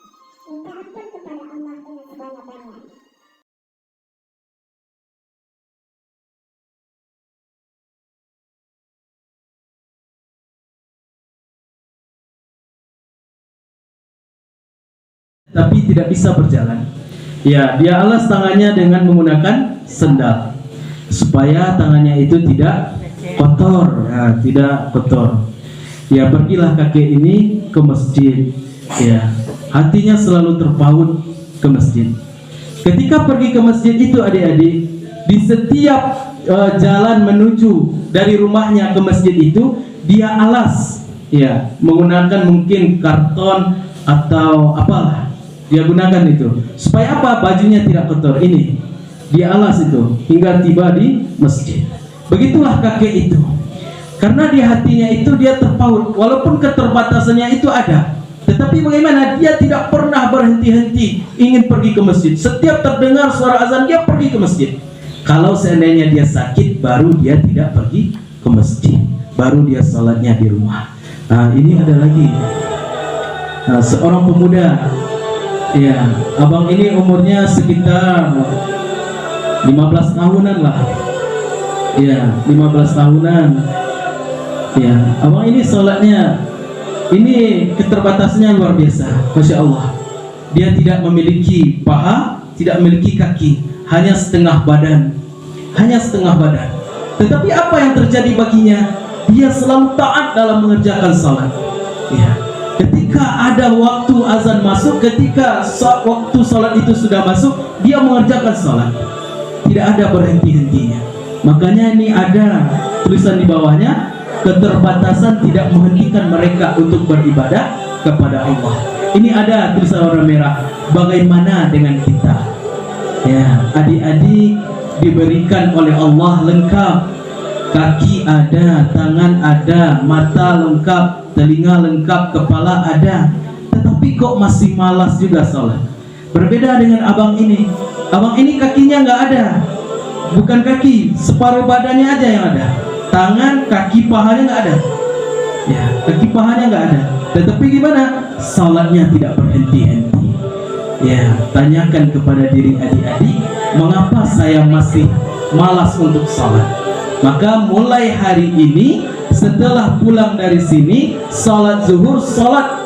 tapi tidak bisa berjalan. Ya, dia alas tangannya dengan menggunakan sendal supaya tangannya itu tidak kotor, ya, tidak kotor. Ya, pergilah kakek ini ke masjid. Ya, hatinya selalu terpaut ke masjid. Ketika pergi ke masjid itu adik-adik, di setiap jalan menuju dari rumahnya ke masjid itu dia alas, ya, menggunakan mungkin karton atau apalah dia gunakan itu supaya apa, bajunya tidak kotor. Ini dia alas itu hingga tiba di masjid. Begitulah kakek itu, karena di hatinya itu dia terpaut, walaupun keterbatasannya itu ada, tetapi bagaimana dia tidak pernah berhenti-henti ingin pergi ke masjid. Setiap terdengar suara azan dia pergi ke masjid. Kalau seandainya dia sakit, baru dia tidak pergi ke masjid, baru dia salatnya di rumah. Nah, ini ada lagi seorang pemuda. Ya, abang ini umurnya sekitar 15 tahunan lah. Ya, 15 tahunan. Ya, abang ini salatnya ini keterbatasannya luar biasa, Masya Allah. Dia tidak memiliki paha, tidak memiliki kaki, hanya setengah badan, hanya setengah badan. Tetapi apa yang terjadi baginya? Dia selalu taat dalam mengerjakan salat. Ya, ketika ada waktu azan masuk, ketika waktu salat itu sudah masuk, dia mengerjakan salat, tidak ada berhenti-hentinya. Makanya ini ada tulisan di bawahnya, keterbatasan tidak menghentikan mereka untuk beribadah kepada Allah. Ini ada tulisan warna merah. Bagaimana dengan kita? Ya, adik-adik diberikan oleh Allah lengkap. Kaki ada, tangan ada, mata lengkap, telinga lengkap, kepala ada. Tetapi kok masih malas juga sholat. Berbeda dengan abang ini. Abang ini kakinya nggak ada, bukan kaki, separuh badannya aja yang ada. Tangan, kaki, pahanya nggak ada. Ya, kaki pahanya nggak ada. Tetapi gimana? Salatnya tidak berhenti-henti. Ya, tanyakan kepada diri adik-adik, mengapa saya masih malas untuk salat? Maka mulai hari ini, setelah pulang dari sini, salat zuhur, salat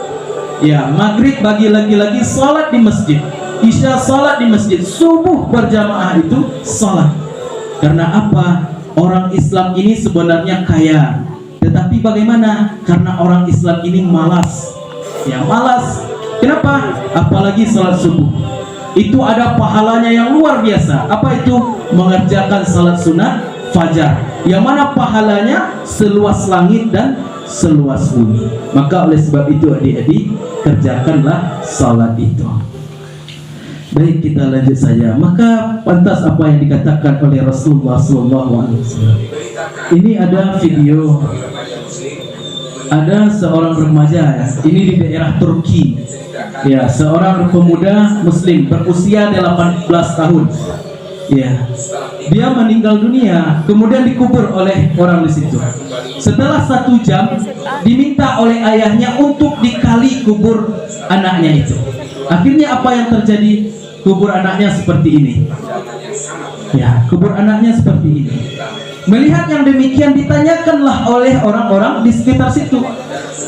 ya maghrib bagi lagi-lagi salat di masjid, isya salat di masjid, subuh berjamaah itu salat. Karena apa? Orang Islam ini sebenarnya kaya, tetapi bagaimana? Karena orang Islam ini malas. Ya, malas. Kenapa? Apalagi salat subuh. Itu ada pahalanya yang luar biasa. Apa itu? Mengerjakan salat sunat fajar, yang mana pahalanya seluas langit dan seluas bumi. Maka oleh sebab itu adik-adik, kerjakanlah salat itu. Baik, kita lanjut saja. Maka pantas apa yang dikatakan oleh Rasulullah SAW. Ini ada video, ada seorang remaja, ini di daerah Turki. Ya, seorang pemuda Muslim berusia 18 tahun. Ya, dia meninggal dunia, kemudian dikubur oleh orang di situ. Setelah 1 jam, diminta oleh ayahnya untuk dikali kubur anaknya itu. Akhirnya apa yang terjadi? Kubur anaknya seperti ini. Ya, kubur anaknya seperti ini. Melihat yang demikian, ditanyakanlah oleh orang-orang di sekitar situ,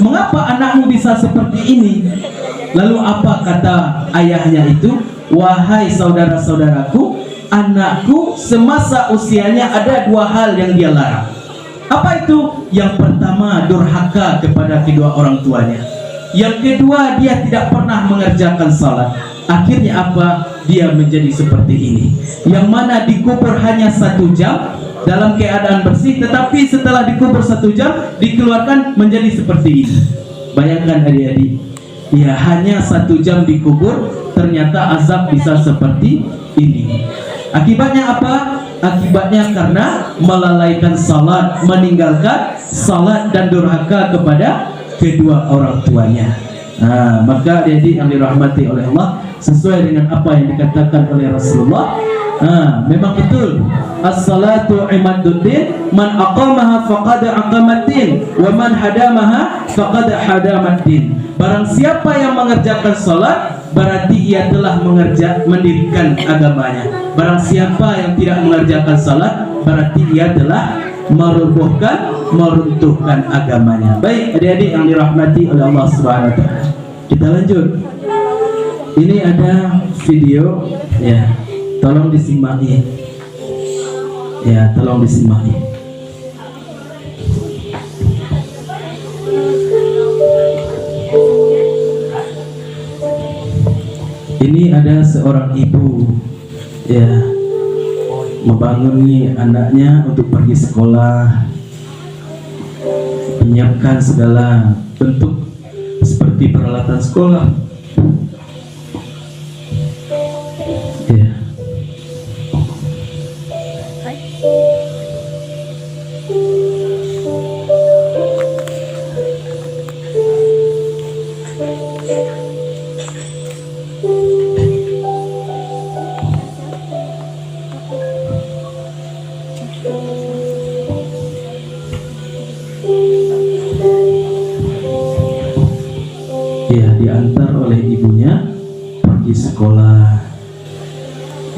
mengapa anakmu bisa seperti ini? Lalu apa kata ayahnya itu? Wahai saudara-saudaraku, anakku semasa usianya ada 2 hal yang dia larang. Apa itu? Yang pertama, durhaka kepada kedua orang tuanya. Yang kedua, dia tidak pernah mengerjakan salat. Akhirnya apa? Dia menjadi seperti ini, yang mana dikubur hanya 1 jam dalam keadaan bersih, tetapi setelah dikubur 1 jam dikeluarkan menjadi seperti ini. Bayangkan adik-adik, ya, hanya 1 jam dikubur, ternyata azab bisa seperti ini. Akibatnya apa? Akibatnya karena melalaikan salat, meninggalkan salat dan durhaka kepada kedua orang tuanya. Nah, maka adik-adik yang dirahmati oleh Allah, sesuai dengan apa yang dikatakan oleh Rasulullah, memang betul, as-salatu imaduddin, man aqamaha faqad aqamaddin, wa man hadamaha faqad hadamaddin. Barang siapa yang mengerjakan salat, berarti ia telah mendirikan agamanya. Barang siapa yang tidak mengerjakan salat, berarti ia telah meruntuhkan agamanya. Baik adik-adik yang dirahmati oleh Allah Subhanahu wa taala. Kita lanjut. Ini ada video, ya, tolong disimaki. Ya, tolong disimaki. Ini ada seorang ibu, ya, membanguni anaknya untuk pergi sekolah, menyiapkan segala bentuk seperti peralatan sekolah. Ya. Ya, diantar oleh ibunya pergi sekolah.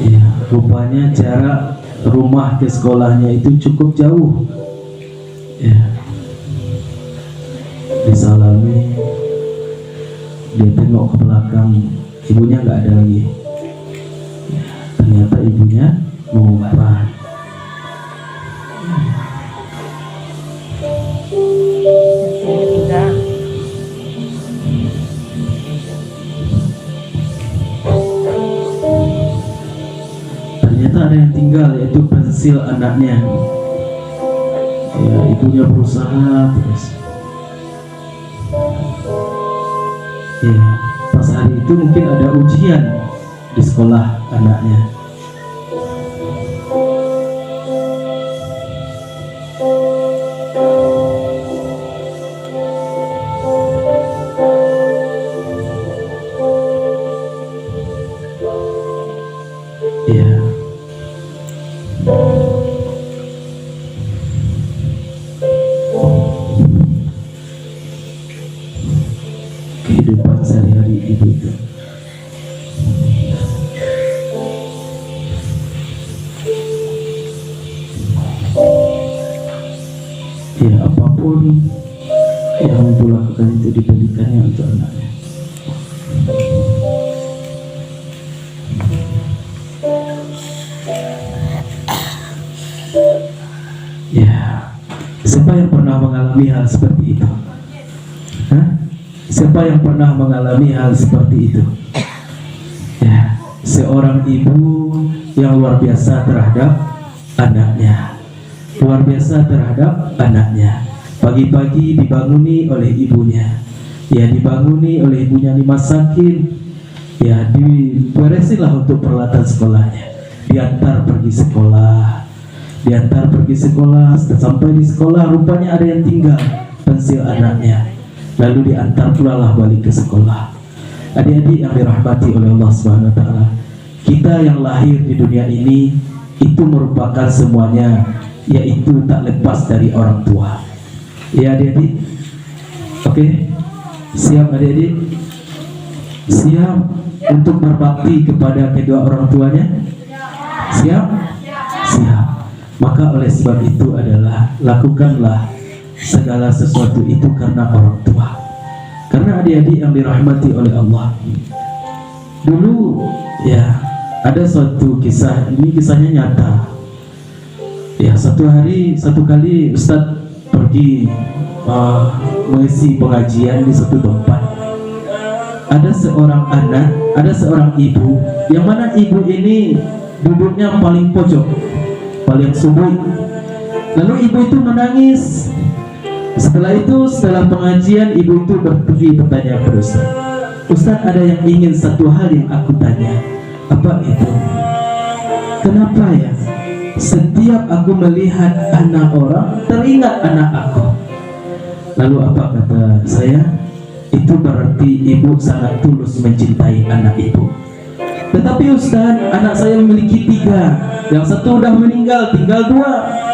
Ya, rupanya jarak rumah ke sekolahnya itu cukup jauh. Ya, disalami, dia tengok ke belakang, ibunya nggak ada lagi. Ya, ternyata ibunya mengumpat. Sudah. Ternyata ada yang tinggal, yaitu pensil anaknya. Ya, ibunya berusaha terus. Ya, pas hari itu mungkin ada ujian di sekolah anaknya. Ya. Kehidupan sehari-hari ibu itu. Ya, apapun yang ibu lakukan itu diberikannya untuk anaknya. Ya, siapa yang pernah mengalami hal seperti itu? Hah? Siapa yang pernah mengalami hal seperti itu? Ya, seorang ibu yang luar biasa terhadap anaknya, luar biasa terhadap anaknya. Pagi-pagi dibanguni oleh ibunya, ya, dibanguni oleh ibunya, dimasakin, ya, diberesinlah untuk peralatan sekolahnya, diantar pergi sekolah. Diantar pergi sekolah, sampai di sekolah rupanya ada yang tinggal, pensil anaknya. Lalu diantar pula lah balik ke sekolah. Adik-adik yang dirahmati oleh Allah Subhanahu wa taala, kita yang lahir di dunia ini itu merupakan semuanya, yaitu tak lepas dari orang tua. Ya adik-adik. Oke. Siap adik-adik? Siap untuk berbakti kepada kedua orang tuanya? Siap? Siap. Maka oleh sebab itu adalah lakukanlah segala sesuatu itu karena orang tua. Karena adik-adik yang dirahmati oleh Allah, dulu ya ada suatu kisah, ini kisahnya nyata. Ya, satu kali Ustadz pergi mengisi pengajian di satu tempat. Ada seorang anak, ada seorang ibu, yang mana ibu ini duduknya paling pojok, paling subuh. Lalu ibu itu menangis. Setelah pengajian, ibu itu pergi bertanya kepada Ustaz, Ustaz, ada yang ingin satu hal yang aku tanya. Apa itu? Kenapa ya setiap aku melihat anak orang teringat anak aku? Lalu apa kata saya? Itu berarti ibu sangat tulus mencintai anak ibu. Tetapi Ustaz, anak saya memiliki 3. Yang satu sudah meninggal, tinggal 2.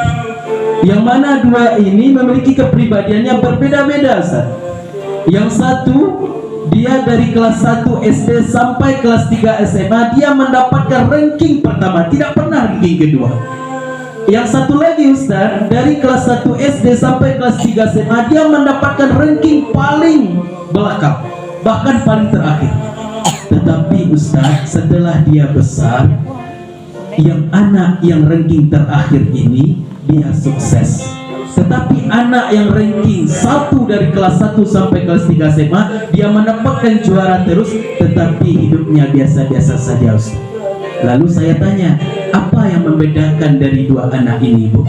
Yang mana 2 ini memiliki kepribadiannya berbeda-beda, Ustaz. Yang satu, dia dari kelas 1 SD sampai kelas 3 SMA, dia mendapatkan ranking pertama, tidak pernah ranking kedua. Yang satu lagi Ustaz, dari kelas 1 SD sampai kelas 3 SMA, dia mendapatkan ranking paling belakang, bahkan paling terakhir. Tetapi Ustaz, setelah dia besar, yang anak yang ranking terakhir ini dia sukses. Tetapi anak yang ranking 1 dari kelas 1 sampai kelas 3 SMA, dia mendapatkan juara terus, tetapi hidupnya biasa-biasa saja, Ustaz. Lalu saya tanya, apa yang membedakan dari dua anak ini, Bu?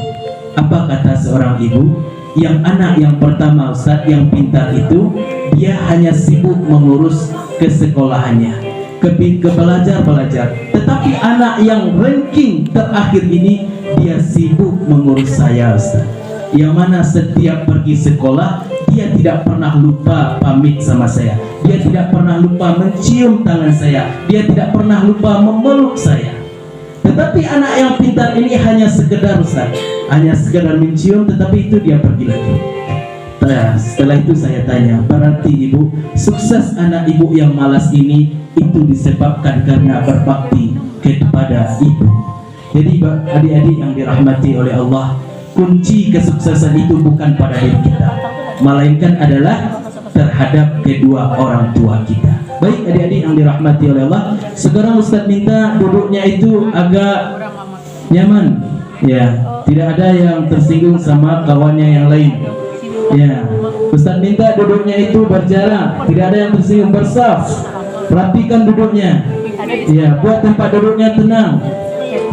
Apa kata seorang ibu? Yang anak yang pertama, Ustaz, yang pintar itu, dia hanya sibuk mengurus kesekolahannya, ke belajar. Tetapi anak yang ranking terakhir ini, dia sibuk mengurus saya, Ustaz. Yang mana setiap pergi sekolah, dia tidak pernah lupa pamit sama saya, dia tidak pernah lupa mencium tangan saya, dia tidak pernah lupa memeluk saya. Tetapi anak yang pintar ini hanya sekedar, Ustaz, hanya sekedar mencium, tetapi itu dia pergi lagi. Nah, setelah itu saya tanya, berarti ibu, sukses anak ibu yang malas ini itu disebabkan karena berbakti kepada ibu. Jadi adik-adik yang dirahmati oleh Allah, kunci kesuksesan itu bukan pada diri kita, melainkan adalah terhadap kedua orang tua kita. Baik adik-adik yang dirahmati oleh Allah, sekarang Ustaz minta duduknya itu agak nyaman, ya, tidak ada yang tersinggung sama kawannya yang lain. Ya, Ustaz minta duduknya itu berjarak, tidak ada yang tersinggung, bersaf. Rapikan duduknya. Ya, buat tempat duduknya tenang,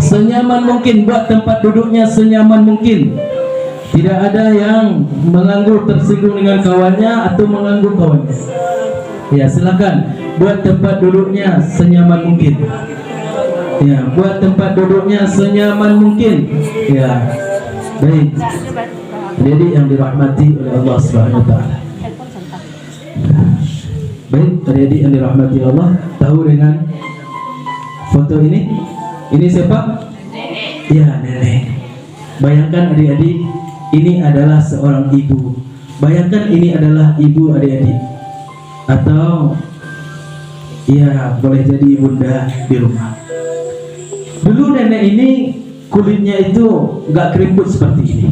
senyaman mungkin, buat tempat duduknya senyaman mungkin. Tidak ada yang mengganggu, tersinggung dengan kawannya atau mengganggu kawannya. Ya, silakan buat tempat duduknya senyaman mungkin. Ya, buat tempat duduknya senyaman mungkin. Ya, baik. Jadi yang dirahmati oleh Allah Subhanahu wa taala. Baik, adik-adik yang dirahmati Allah, tahu dengan foto ini? Ini siapa? Ya, nenek. Bayangkan adik-adik, ini adalah seorang ibu. Bayangkan ini adalah ibu adik-adik, atau ya boleh jadi ibunda di rumah. Dulu nenek ini kulitnya itu nggak keriput seperti ini.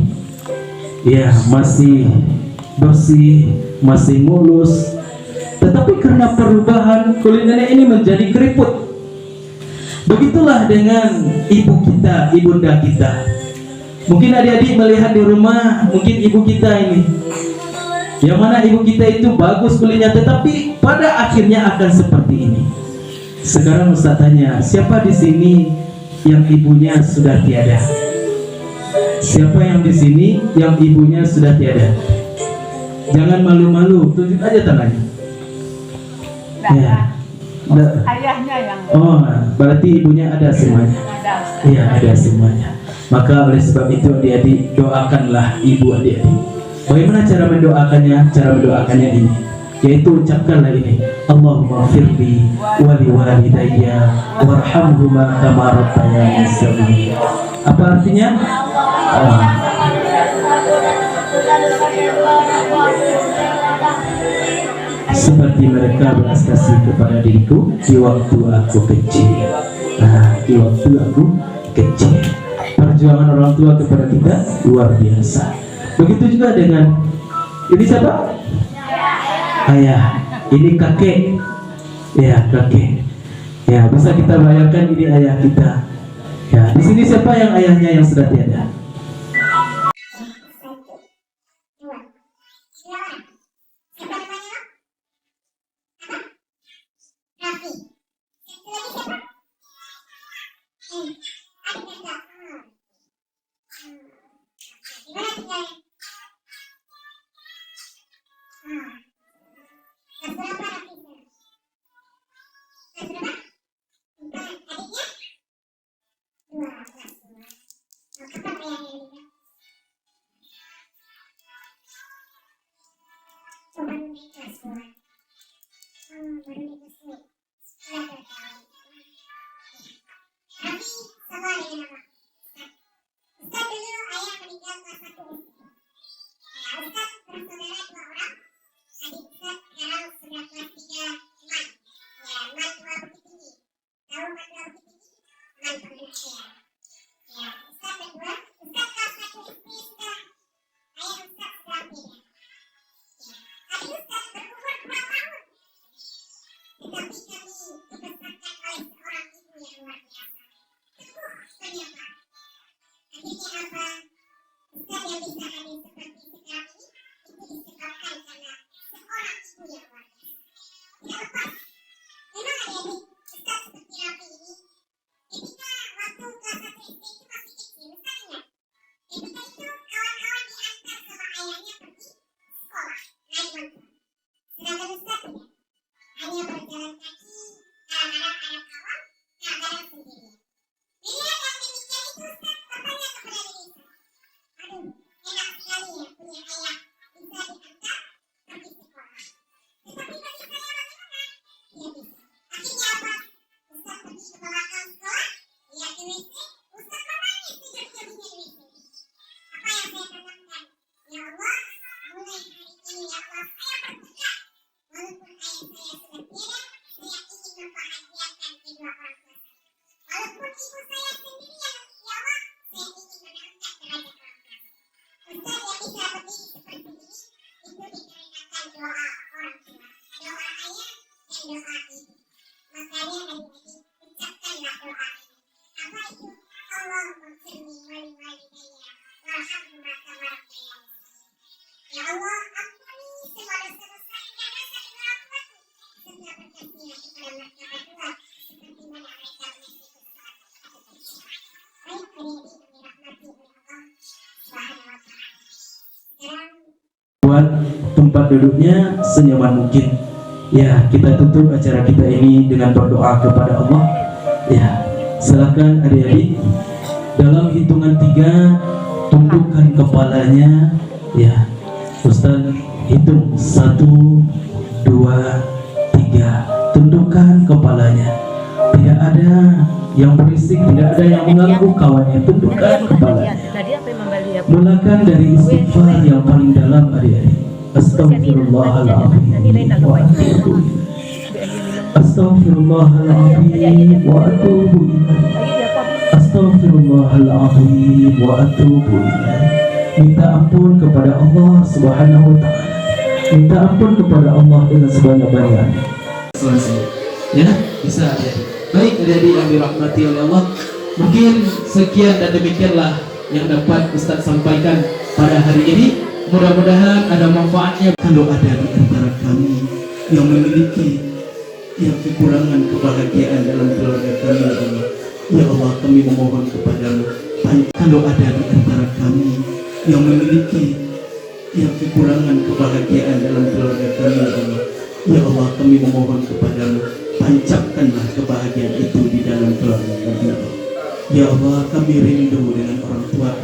Ya, masih bersih, masih mulus. Tetapi karena perubahan, kulit nenek ini menjadi keriput. Begitulah dengan ibu kita, ibunda kita. Mungkin adik-adik melihat di rumah, mungkin ibu kita ini, yang mana ibu kita itu bagus kulitnya, tetapi pada akhirnya akan seperti ini. Sekarang Ustaz tanya, siapa di sini yang ibunya sudah tiada? Siapa yang di sini yang ibunya sudah tiada? Jangan malu-malu, tunjuk aja tangannya. Ya. Ayahnya yang Oh, berarti ibunya ada semuanya. ada. Iya, ada semuanya. Maka oleh sebab itu adik-adik, doakanlah ibu adik-adik. Bagaimana cara mendoakannya? Cara mendoakannya ini, yaitu ucapkanlah ini: Allahumma firli wa li walidayya warhamhuma kama rabbayani shaghira. Apa artinya? Seperti mereka belas kasih kepada diriku di waktu aku kecil. Nah, di waktu aku kecil. Perjuangan orang tua kepada kita luar biasa. Begitu juga dengan ini siapa? Ayah. Ini kakek. Ya, kakek. Ya, bisa kita bayangkan ini ayah kita. Ya, di sini siapa yang ayahnya yang sudah tiada? Tetapi kami Buat tempat duduknya senyaman mungkin. Ya, kita tutup acara kita ini dengan berdoa kepada Allah. Ya, silakan adik-adik dalam hitungan 3 tundukkan kepalanya. Ya, Ustaz hitung 1, 2, 3. Tundukkan kepalanya. Tidak ada yang berisik, tidak ada yang mengganggu kawannya. Tundukkan kepalanya. Mulakan dari istighfar yang paling dalam adik-adik. Astaghfirullahaladzim wa atubu ilaih. Astaghfirullahaladzim wa atubu ilaih. Astaghfirullahaladzim wa atubu ilaih. Minta ampun kepada Allah Subhanahu wa ta'ala. Minta ampun kepada Allah dengan sebanyak-banyaknya. Selesai. Ya, bisa adik-adik. Baik adik-adik yang dirahmati oleh Allah, mungkin sekian dan demikianlah yang dapat Ustaz sampaikan pada hari ini. Mudah-mudahan ada manfaatnya. Kalau ada di antara kami yang memiliki yang kekurangan kebahagiaan dalam keluarga kami, ya Allah, ya Allah, kami memohon kepadamu. Kalau ada di antara kami yang memiliki yang kekurangan kebahagiaan dalam keluarga kami, ya Allah, ya Allah, kami memohon kepadamu. Tancapkanlah kebahagiaan itu di dalam keluarga kami, ya Allah. Ya Allah, kami rindu dengan orang tua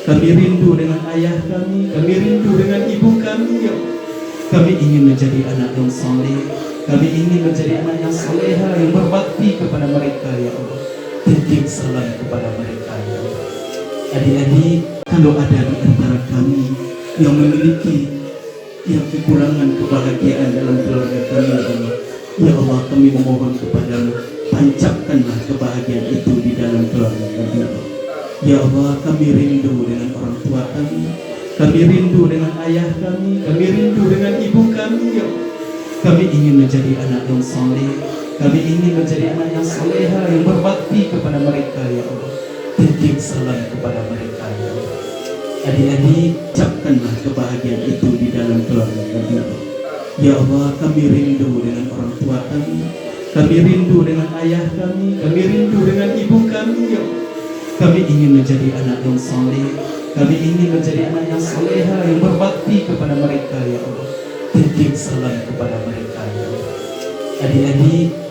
kami rindu dengan ayah kami rindu dengan ibu kami, ya Allah. Kami ingin menjadi anak yang saleh, kami ingin menjadi anak yang soleha, yang berbakti kepada mereka, ya Allah. Titip salam kepada mereka, ya Allah. Adik-adik, kalau ada di antara kami yang memiliki yang kekurangan kebahagiaan dalam keluarga kami, ya Allah, ya Allah, kami memohon kepadamu. Tancapkanlah kebahagiaan itu di dalam keluarga kami, ya Allah. Ya Allah, kami rindu dengan orang tua kami rindu dengan ayah kami rindu dengan ibu kami, ya Allah. Kami ingin menjadi anak yang saleh, kami ingin menjadi anak yang soleha, yang berbakti kepada mereka, ya Allah. Titip salam kepada mereka, ya Allah. Adik-adik, ucapkanlah kebahagiaan itu di dalam keluarga kami, ya Allah. Ya Allah, kami rindu dengan orang tua kami rindu dengan ayah kami rindu dengan ibu kami, ya Allah. Kami ingin menjadi anak yang saleh, kami ingin menjadi anak yang soleha, yang berbakti kepada mereka, ya Allah. Titip salam kepada mereka, ya Allah. Adik-adik,